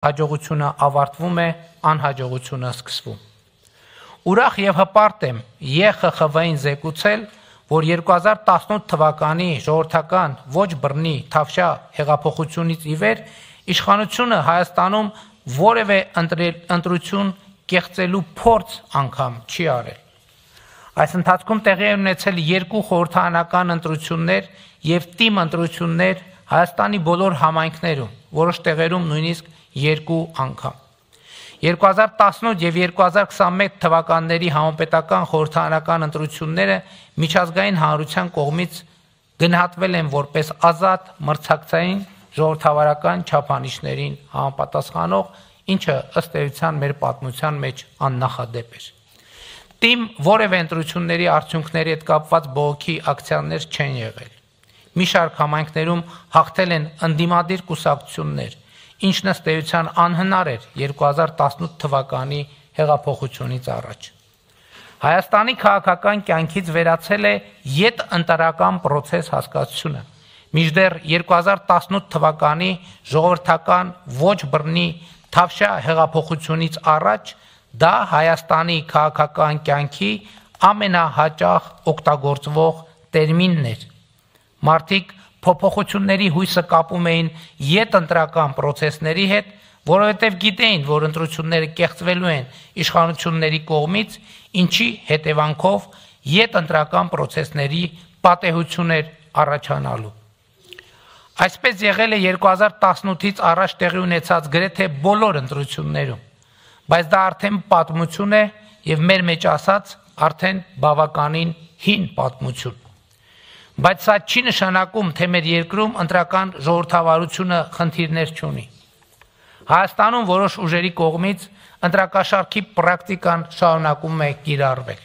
Հաջողությունը ավարտվում է, անհաջողությունը սկսվում։ Ուրախ եւ հպարտ եմ ԵԽԽՎ-ին զեկուցել, որ 2018 թվականի ժողովրդական ոչ բռնի Թավշյա հեղափոխությունից ի վեր իշխանությունը Հայաստանում որևէ ընտրություն կեղծելու փորձ անգամ չի արել։ Այս ընթացքում տեղի են ունեցել 2 խորհրդարանական ընտրություններ եւ թիմ ընտրություններ Հայաստանի բոլոր համայնքներում, որոշ տեղերում նույնիսկ 2 անգամ։ 2018 եւ 2021 թվականների համապետական խորհրդարանական ընտրությունները միջազգային հանրության կողմից գնահատվել են որպես ազատ մրցակցային ժողովրդավարական չափանիշներին համապատասխանող, ինչը ըստ էության մեր պատմության մեջ աննախադեպ էր։ Թիմ որևէ ընտրությունների արդյունքների հետ կապված բողոքի ակցիաներ չեն եղել։ Մի շարք համայնքներում հաղթել են ընդդիմադիր կուսակցություններ, ինչն ըստ էության անհնար էր 2018 թվականի հեղափոխությունից առաջ։ Հայաստանի քաղաքական կյանքից վերացել է յետընտրական պրոցես հասկացությունը, մինչդեռ 2018 թվականի ժողովրդական ոչ բռնի Թավշյա հեղափոխությունից առաջ դա Հայաստանի քաղաքական կյանքի ամենահաճախ օգտագործվող տերմինն էր։ Մարդիկ փոփոխությունների հույսը կապում էին յետընտրական պրոցեսների հետ, որովհետև գիտեին, որ ընտրությունները կեղծվելու են իշխանությունների կողմից, ինչի հետևանքով յետընտրական պրոցեսների պատեհություն էր առաջանալու։ Այսպես եղել է 2018-ից առաջ տեղի ունեցած գրեթե բոլոր ընտրություններում, բայց դա արդեն պատմություն է եւ մեր մեջ ասած արդեն բավականին հին պատմություն։ Բայց սա չի նշանակում, թե մեր երկրում ընտրական ժողովրդավարությունը խնդիրներ չունի։ Հայաստանում որոշ ուժերի կողմից ընտրակաշառքի պրակտիկան շարունակում է կիրառվել։